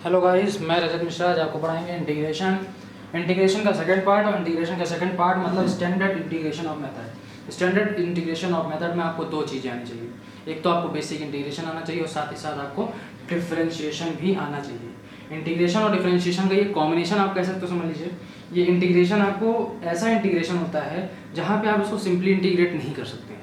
Hello guys, मैं रजत मिश्रा। आज आपको पढ़ाएंगे इंटीग्रेशन का सेकंड पार्ट। और इंटीग्रेशन का सेकंड पार्ट मतलब standard integration of method. Standard integration of method में आपको दो चीज़ें आनी चाहिए। एक तो आपको बेसिक इंटीग्रेशन आना चाहिए और साथ ही साथ आपको डिफरेंशिएशन भी आना चाहिए। इंटीग्रेशन और डिफरेंशिएशन का ये कॉम्बिनेशन आप कह सकते हो, समझ लीजिए। ये इंटीग्रेशन आपको ऐसा इंटीग्रेशन होता है जहाँ पे आप इसको सिंपली इंटीग्रेट नहीं कर सकते हैं।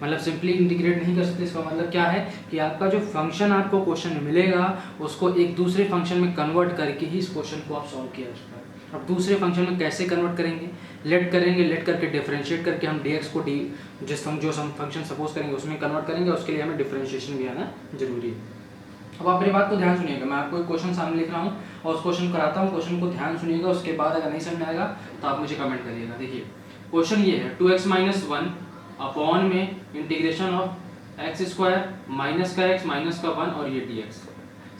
मतलब सिंपली इंटीग्रेट नहीं कर सकते, इसका मतलब क्या है कि आपका जो फंक्शन आपको क्वेश्चन में मिलेगा उसको एक दूसरे फंक्शन में कन्वर्ट करके ही इस क्वेश्चन को आप सॉल्व किया जाता है। अब दूसरे फंक्शन में कैसे कन्वर्ट करेंगे? लेट करके डिफरेंशिएट करके हम dx को डी जिस फंक्शन सपोज करेंगे उसमें कन्वर्ट करेंगे। उसके लिए हमें डिफरेंशिएशन भी आना जरूरी है। अब आप मेरी बात को ध्यान सुनिएगा। मैं आपको एक क्वेश्चन सामने लिख रहा हूँ और उस क्वेश्चन कराता हूँ। क्वेश्चन को ध्यान सुनिएगा, उसके बाद अगर नहीं समझ आएगा तो आप मुझे कमेंट करिएगा। देखिए क्वेश्चन ये है 2x-1 अपॉन में integration of x square minus का x माइनस का 1 और ये dx।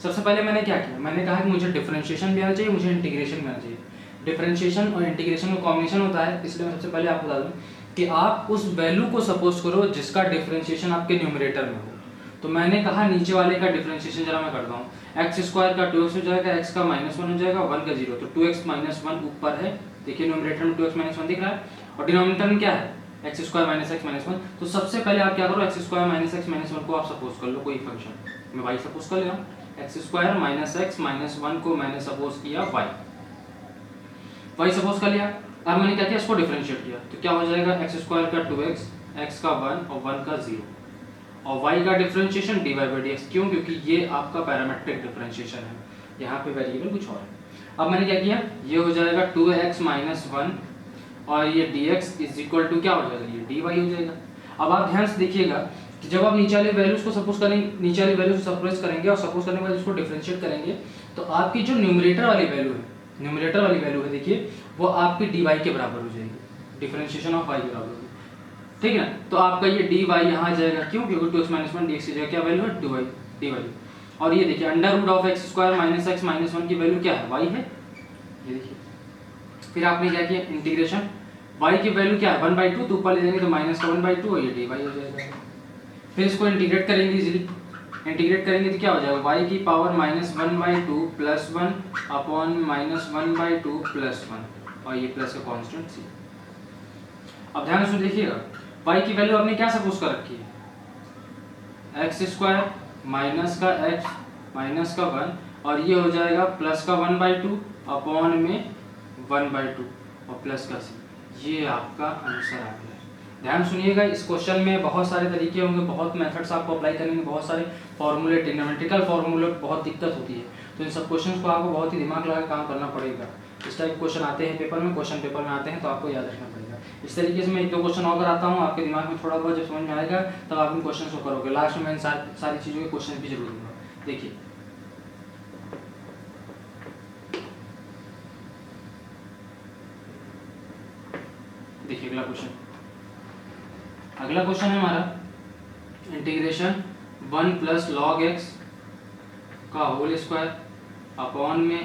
सबसे पहले मैंने क्या किया, मैंने कहा कि मुझे डिफरेंशिएशन भी आना चाहिए, मुझे इंटीग्रेशन भी आना चाहिए। डिफरेंशिएशन और इंटीग्रेशन का कॉम्बिनेशन होता है, इसलिए मैं सबसे पहले आपको बता दूं कि आप उस वैल्यू को सपोज करो जिसका डिफरेंशिएशन आपके न्यूमरेटर में हो। तो मैंने कहा नीचे वाले का डिफरेंशिएशन जरा मैं करता हूँ। एक्स स्क्वायर का 2x हो जाएगा, x का -1 हो जाएगा, 1 का 0। तो 2x - 1 ऊपर है, देखिए न्यूमरेटर में 2x - 1 दिख रहा है और डिनोमिनेटर में क्या है x square minus x minus 1। तो सबसे पहले आप क्या करो, x square minus x minus 1 को आप सपोज कर लो कोई फंक्शन। मैं y सपोज कर ले रहा हूँ। X square minus x minus 1 को मैंने सपोज किया y सपोज कर लिया। अब मैंने क्या किया, इसको डिफरेंशिएट किया। तो क्या हो जाएगा, एक्स स्क्वायर का 2x, x का 1 और 1 का 0 और y का डिफरेंशिएशन dy बाई dx। क्यों? क्योंकि ये आपका पैरामेट्रिक डिफरेंशिएशन है, यहाँ पे वेरिएबल कुछ और है। अब मैंने क्या किया, ये हो जाएगा 2x माइनस 1 और ये dx इज इक्वल टू क्या हो जाएगा, ये dy हो जाएगा। अब आप ध्यान से देखिएगा कि जब आप नीचे वाले वैल्यूज को सपोज करेंगे, नीचे वाली वैल्यूज को सपोज करेंगे और सपोज करने के बाद इसको डिफरेंशिएट करेंगे तो आपकी जो न्यूमरेटर वाली वैल्यू है, देखिए वो आपकी dy के बराबर हो जाएगी। डिफरेंशिएशन ऑफ y के बराबर होगी, ठीक है। तो आपका ये dy यहाँ आ जाएगा। क्यों? क्योंकि 2x - 1 dx की जगह क्या वैल्यू है, dy। और ये देखिए under root of x square minus x minus 1 की वैल्यू क्या है, y है। ये देखिए फिर आपने क्या किया, इंटीग्रेशन y की वैल्यू क्या है 1/2, तो ऊपर ले जाएंगे तो माइनस का 1/2 और ये dy हो जाएगा। फिर इसको इंटीग्रेट करेंगे इजीली। इंटीग्रेट करेंगे तो क्या हो जाएगा, y की पावर -1/2 प्लस 1 अपॉन -1/2 प्लस 1 और ये प्लस का कांस्टेंट c। अब ध्यान से देखिएगा, y की वैल्यू आपने क्या सपोज कर रखी है, एक्स स्क्वायर माइनस का x माइनस का 1 और ये हो जाएगा प्लस का 1/2 अपॉन में 1/2 और प्लस का c। ये आपका आंसर आ गया। ध्यान सुनिएगा, इस क्वेश्चन में बहुत सारे तरीके होंगे, बहुत मेथड्स आपको अप्लाई करेंगे, बहुत सारे फॉर्मूले, ट्रिग्नोमेट्रिकल फॉर्मूले, बहुत दिक्कत होती है। तो इन सब क्वेश्चंस को आपको बहुत ही दिमाग लगा काम करना पड़ेगा। इस टाइप क्वेश्चन आते हैं पेपर में, क्वेश्चन पेपर में आते हैं तो आपको याद रखना पड़ेगा। इस तरीके से मैं 1-2 क्वेश्चन और कराता हूँ, आपके दिमाग में थोड़ा बहुत जब समझ में आएगा तब आप इन क्वेश्चन को करोगे। लास्ट में मैं सारी चीज़ों के क्वेश्चन भी जरूर दूंगा। देखिए अगला क्वेश्चन है हमारा इंटीग्रेशन 1 प्लस लॉग एक्स का होल स्क्वायर अपॉन में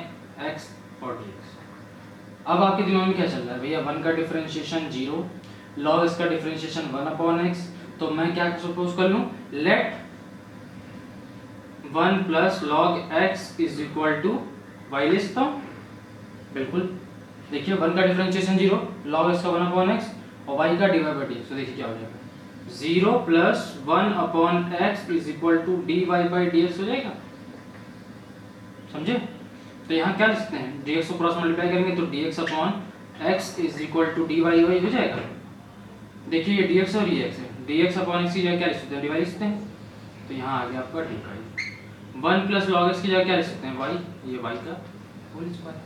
x और dx। अब आपके दिमाग में क्या चल रहा है भैया, 1 का डिफरेंशिएशन 0, लॉग इसका डिफरेंशिएशन 1 अपॉन x। तो मैं क्या सपोज कर लूँ, let 1 plus log x is equal to y ले सकता हूँ। बिल्कुल, देखिए 1 का डिफरेंशिएशन 0, लॉग इसका 1 अपॉन x और y का dy बाई dx। तो देखिए क्या हो जाएगा, 0 plus 1 upon x is equal to dy by dx हो जाएगा। समझे? तो यहाँ क्या लिख सकते हैं, dx को क्रॉस मल्टीप्लाई करेंगे तो dx upon x is equal to dy हो जाएगा। देखिए ये dx और ये x है, dx अपॉन x की जगह क्या लिख सकते हैं, dy लिख सकते हैं। तो यहाँ आ गया आपका dy। 1 प्लस लॉग x की जगह क्या लिख सकते हैं, y, ये y का होल स्क्वायर।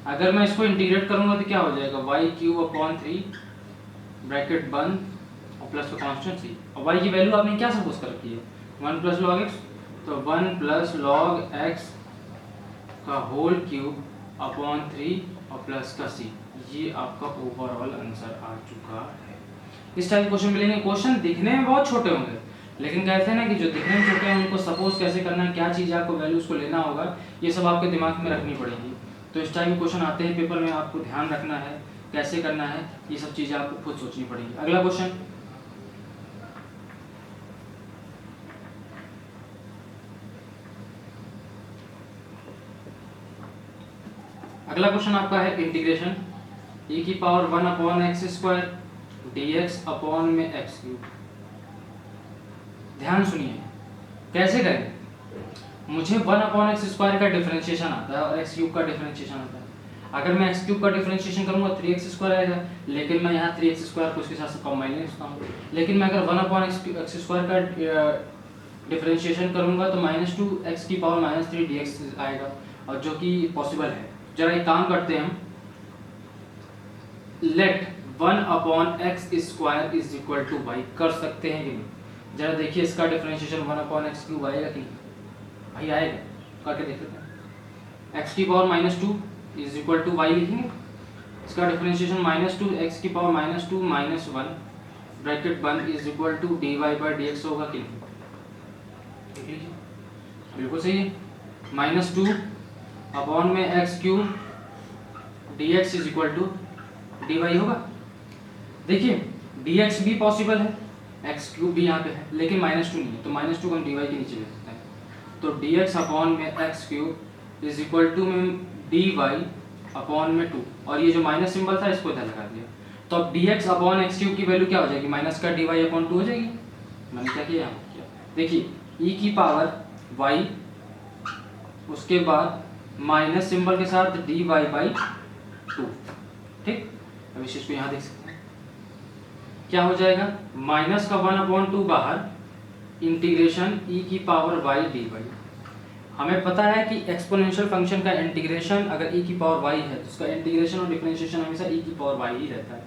अगर मैं इसको इंटीग्रेट करूंगा तो क्या हो जाएगा, y क्यूब अपॉन 3 ब्रैकेट बंद और प्लस का कांस्टेंट c। और y की वैल्यू आपने क्या सपोज कर रखी है, 1 प्लस लॉग x। तो 1 प्लस लॉग x का होल क्यूब अपॉन 3 और प्लस का c। ये आपका ओवरऑल आंसर आ चुका है। इस टाइप क्वेश्चन मिलेंगे। क्वेश्चन दिखने में बहुत छोटे होंगे लेकिन कहते हैं ना कि जो दिखने में छोटे हैं उनको सपोज कैसे करना है, क्या चीज़ आपको वैल्यूज को लेना होगा, ये सब आपके दिमाग में रखनी पड़ेगी। तो इस टाइप क्वेश्चन आते हैं पेपर में, आपको ध्यान रखना है कैसे करना है, ये सब चीज़ें आपको खुद सोचनी पड़ेगी। अगला क्वेश्चन, अगला क्वेश्चन आपका है इंटीग्रेशन e की power 1 upon x square dx upon में एक्स क्यूब। ध्यान सुनिए कैसे करें। मुझे 1 अपॉन एक्स स्क्वायर का डिफरेंशिएशन आता है और एक्स क्यूब का डिफरेंशिएशन आता है। अगर मैं एक्स क्यूब का डिफरेंशिएशन करूंगा 3x स्क्वायर आएगा, लेकिन मैं यहाँ 3x स्क्वायर को उसके साथ कंबाइन नहीं कर सकता हूँ। लेकिन मैं अगर 1 अपॉन एक्स स्क्वायर का डिफरेंशिएशन करूंगा तो -2x की पावर -3 dx आएगा, और जो कि पॉसिबल है। जरा एक काम करते हैं हम, let 1 upon x square is equal to y कर सकते हैं कि नहीं। जरा देखिए इसका डिफरेंशिएशन 1 अपॉन एक्स क्यूब आएगा कि नहीं। भाई आएगा, करके देख लेते हैं। x की power -2 is equal to y लिखेंगे, इसका डिफरेंशिएशन -2 x की पावर -2 -1 ब्रैकेट बंद is equal to dy by dx होगा कि नहीं। देख लीजिए बिल्कुल सही है। -2 अपॉन में x cube dx is equal to dy होगा। देखिए dx भी पॉसिबल है, एक्स क्यूब भी यहाँ पे है, लेकिन -2 नहीं है, तो -2 को हम dy के नीचे ले सकते हैं। तो dx अपॉन में x cube is equal to में dy अपॉन में 2, और ये जो माइनस सिंबल था इसको इधर लगा दिया। तो अब dx अपॉन एक्स क्यूब की वैल्यू क्या हो जाएगी, माइनस का dy अपॉन 2 हो जाएगी। मैंने क्या किया यहाँ किया, देखिए e की पावर y, उसके बाद माइनस सिंबल के साथ dy बाई 2। ठीक, अब इस चीज को यहाँ देख सकते हैं क्या हो जाएगा, माइनस का 1 अपॉन 2 बाहर, इंटीग्रेशन e की पावर y dy। हमें पता है कि एक्सपोनेंशियल फंक्शन का इंटीग्रेशन अगर e की पावर y है तो उसका इंटीग्रेशन और डिफरेंशिएशन हमेशा e की पावर y ही रहता है।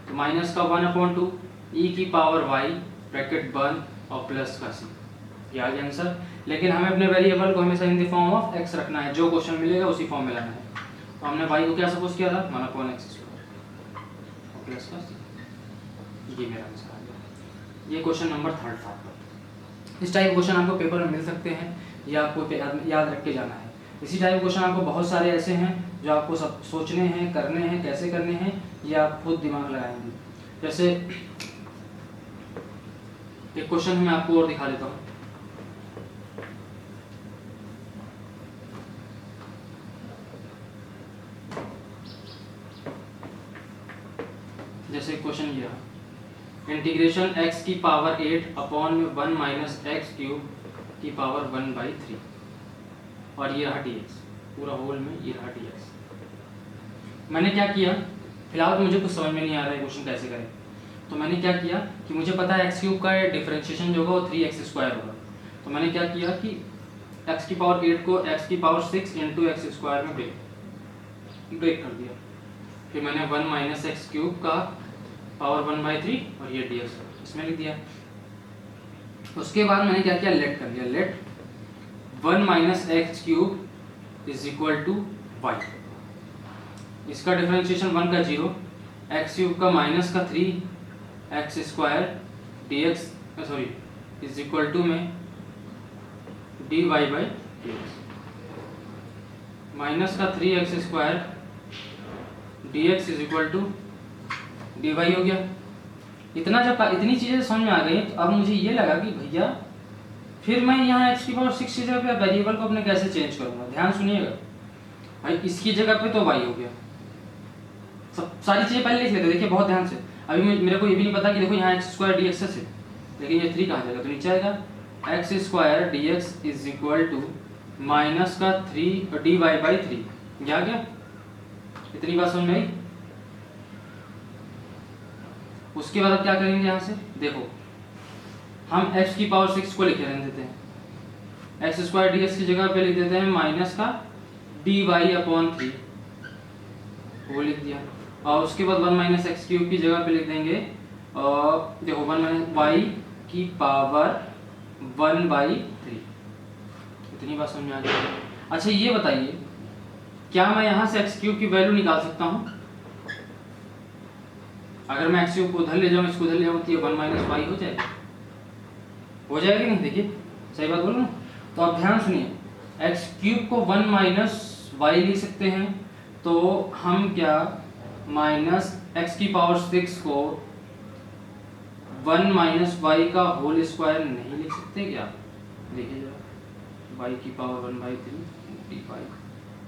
तो माइनस का 1 अपॉन 2 e की पावर y ब्रैकेट बंद और प्लस का c, ये आ गया आंसर। लेकिन हमें अपने वेरिएबल को हमेशा in the form of x रखना है, जो क्वेश्चन मिलेगा उसी फॉर्म में लाना है। तो हमने y को क्या सपोज किया था, 1 अपॉन x स्क्वायर और प्लस का c, ये मेरा आंसर आ गया। ये क्वेश्चन नंबर 3 था। इस टाइप क्वेश्चन आपको पेपर में मिल सकते हैं, या आपको याद रख के जाना है। इसी टाइप क्वेश्चन आपको बहुत सारे ऐसे हैं जो आपको सब सोचने हैं, करने हैं, कैसे करने हैं ये आप खुद दिमाग लगाएंगे। जैसे एक क्वेश्चन मैं आपको और दिखा देता हूँ। जैसे क्वेश्चन ये रहा, इंटीग्रेशन x की पावर 8 अपॉन में 1 माइनस एक्स क्यूब की पावर 1/3, और ये रहा dx पूरा होल में, ये रहा dx। मैंने क्या किया, फिलहाल तो मुझे कुछ समझ में नहीं आ रहा है क्वेश्चन कैसे करें। तो मैंने क्या किया कि मुझे पता है एक्स क्यूब का डिफरेंशिएशन जो होगा वो 3x स्क्वायर होगा। तो मैंने क्या किया कि x की पावर 8 को x की पावर 6 इंटू एक्स स्क्वायर में ब्रेक कर दिया। फिर मैंने 1 माइनस एक्स क्यूब का पावर 1/3 और ये dx इसमें लिख दिया। उसके बाद मैंने क्या किया, लेट कर दिया, let 1 minus x cube is equal to y. इसका डिफरेंशिएशन 1 का 0, एक्स क्यूब का माइनस का 3 x square dx sorry is equal to में dy बाई dx, माइनस का 3 x square dx is equal to dy हो गया। इतनी चीज़ें समझ में आ गई। तो अब मुझे ये लगा कि भैया फिर मैं यहाँ x की पावर 6 की जगह पे वेरिएबल को अपने कैसे चेंज करूँगा। ध्यान सुनिएगा भाई, इसकी जगह पे तो y हो गया। सब सारी चीज़ें पहले लिख लेते, देखिए बहुत ध्यान से। अभी मेरे को ये भी नहीं पता कि देखो यहाँ एक्स स्क्वायर डी एक्स है, लेकिन ये 3 कहाँ जाएगा, तो नीचे आएगा x square d x is equal to minus का 3 dy बाई 3। आ गया, इतनी बात समझ में आई। उसके बाद अब क्या करेंगे, यहाँ से देखो हम x की पावर 6 को लिखे रहने देते हैं, एक्स स्क्वायर डी एक्स की जगह पे लिख देते हैं माइनस का dy अपॉन 3, वो लिख दिया। और उसके बाद 1 माइनस एक्स क्यूब की जगह पे लिख देंगे देखो 1 माइनस वाई की पावर 1/3। इतनी बात समझ में आ गई। अच्छा ये बताइए, क्या मैं यहाँ से एक्स क्यूब की वैल्यू निकाल सकता हूँ? अगर मैं एक्स क्यूब को उधर ले जाऊँ, इसको उधर ले जाऊँ, तो ये 1 माइनस वाई हो जाएगा, हो जाएगा नहीं? देखिए सही बात बोलूँ ना। तो आप ध्यान सुनिए, एक्स क्यूब को 1 माइनस वाई लिख सकते हैं, तो हम क्या माइनस एक्स की पावर 6 को 1 माइनस वाई का होल स्क्वायर नहीं लिख सकते क्या? देखिए जरा, वाई की पावर 1/3 dy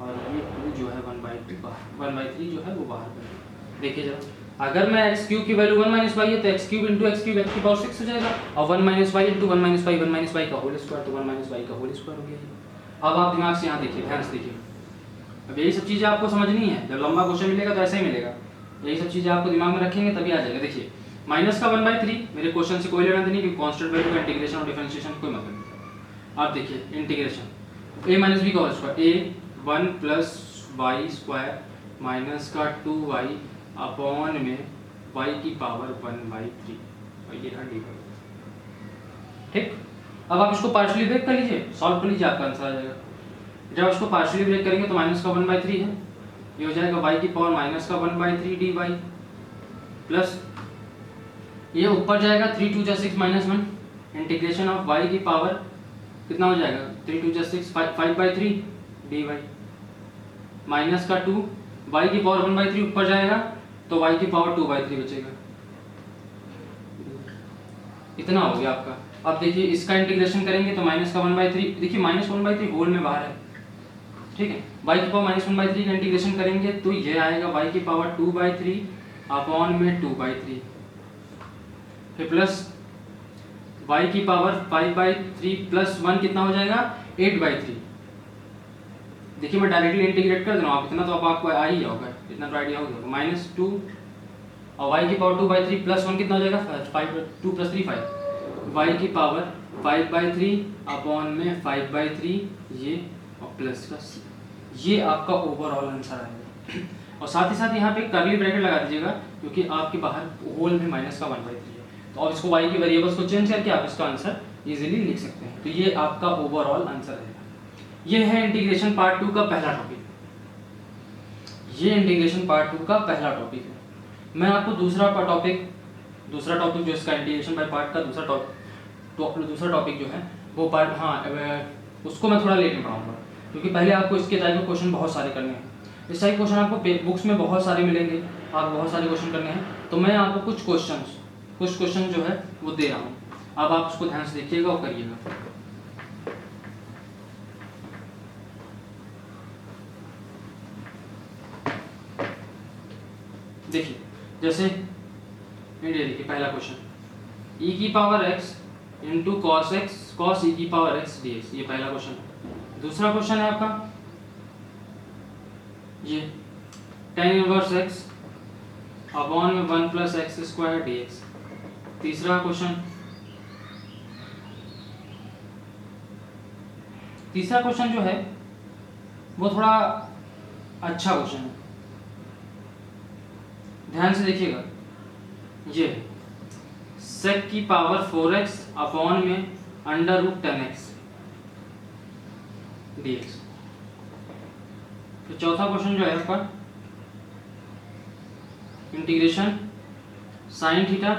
और ये 2 जो है 1/2 बाहर, 1/3 जो है वो बाहर कर। देखिए जरा, अगर मैं एक्स क्यूब की वैल्यू 1 माइनस वाई है तो x cube into x cube x की पावर 6 हो जाएगा, और 1 minus y into 1 minus y 1 minus y का होल स्क्वायर, तो 1 माइनस वाई का होल स्क्वायर हो गया ये। अब आप दिमाग से यहाँ देखिए, ध्यान से देखिए, अब यही सब चीज़ें आपको समझनी है। जब लंबा क्वेश्चन मिलेगा तो ऐसे ही मिलेगा, यही सब चीज़ें आपको दिमाग में रखेंगे तभी आ जाएगा। देखिए माइनस का 1/3 मेरे क्वेश्चन से कोई लेना देनी, क्योंकि कांस्टेंट वैल्यू का इंटीग्रेशन और डिफरेंशिएशन कोई मतलब नहीं। आप देखिए इंटीग्रेशन a माइनस बी का whole square, a 1 plus Y square minus का 2y अपॉन में y की पावर 1/3, और ये रहा डी। ठीक, अब आप इसको पार्शियली ब्रेक कर लीजिए, सॉल्व कर लीजिए, आपका आंसर आ जाएगा। जब इसको पार्शियली ब्रेक करेंगे तो माइनस का 1/3 है, ये हो जाएगा y की पावर माइनस का 1/3 dy प्लस ये ऊपर जाएगा 3 2 6 माइनस 1 इंटीग्रेशन ऑफ y की पावर कितना हो जाएगा 3 2 6 5/3 dy माइनस का 2 y की पावर 1/3 ऊपर जाएगा तो y की पावर 2/3 बचेगा। इतना हो गया आपका। अब देखिए इसका इंटीग्रेशन करेंगे तो माइनस का 1/3, देखिए माइनस 1/3 होल में बाहर है, ठीक है। y की पावर माइनस 1/3 का इंटीग्रेशन करेंगे तो ये आएगा y की पावर 2/3 अपॉन में 2/3, फिर प्लस y की पावर 5/3 प्लस 1 कितना हो जाएगा 8/3। देखिए मैं डायरेक्टली इंटीग्रेट कर दे रहा हूँ, आप इतना तो आपको आ ही होगा, इतना तो आइडिया होगा। माइनस 2 और y की पावर 2/3 प्लस 1 कितना हो जाएगा 5, 2 + 3 5, y की पावर 5/3 अपॉन में 5/3 ये और प्लस का c, ये आपका ओवरऑल आंसर आएगा। और साथ ही साथ यहाँ पे कर्ली ब्रैकेट लगा दीजिएगा, क्योंकि आपके बाहर होल में माइनस का 1/3 है, तो अब इसको y की वेरिएबल्स को चेंज करके आप इसका आंसर इजीली लिख सकते हैं। तो ये आपका ओवरऑल आंसर है। ये है इंटीग्रेशन पार्ट 2 का पहला टॉपिक, ये इंटीग्रेशन पार्ट 2 का पहला टॉपिक है। मैं आपको दूसरा टॉपिक जो इसका इंटीग्रेशन बाय पार्ट का दूसरा टॉपिक जो है वो पार्ट, उसको मैं थोड़ा लेट में पढ़ाऊंगा, क्योंकि पहले आपको इसके टाइप के क्वेश्चन बहुत सारे करने हैं। इस टाइप क्वेश्चन आपको बुक्स में बहुत सारे मिलेंगे, आप बहुत सारे क्वेश्चन करने हैं, तो मैं आपको कुछ क्वेश्चन जो है वो दे रहा हूँ। अब आप उसको ध्यान से देखिएगा और करिएगा। देखिए जैसे देखिए पहला क्वेश्चन e की power x into cos x cos e की पावर x dx, ये पहला क्वेश्चन है। दूसरा क्वेश्चन है आपका ये tan इनवर्स x अपॉन में 1 + x² dx। तीसरा क्वेश्चन जो है वो थोड़ा अच्छा क्वेश्चन है, ध्यान से देखिएगा। ये sec की पावर 4x अपॉन में √10x dx। तो चौथा क्वेश्चन जो है आपका integration sin theta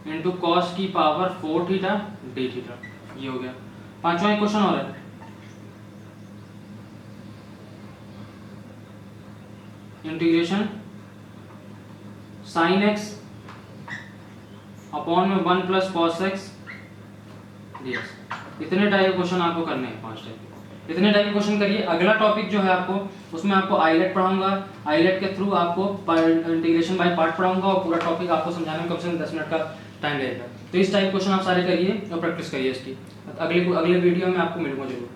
into cos की पावर 4 थीटा d थीटा, ये हो गया। पांचवा एक क्वेश्चन और है, इंटीग्रेशन sin x अपॉन में 1 + cos x dx। इतने टाइप क्वेश्चन आपको करने हैं, 5 टाइप। इतने टाइप क्वेश्चन करिए। अगला टॉपिक जो है आपको उसमें आपको आइलेट पढ़ाऊंगा, आइलेट के थ्रू आपको इंटीग्रेशन बाय पार्ट पढ़ाऊंगा, और पूरा टॉपिक आपको समझाने में कम से कम 10 मिनट का टाइम लगेगा। तो इस टाइप क्वेश्चन आप सारे करिए और प्रैक्टिस करिए इसकी। अगले वीडियो में आपको मिलूंगा जरूर।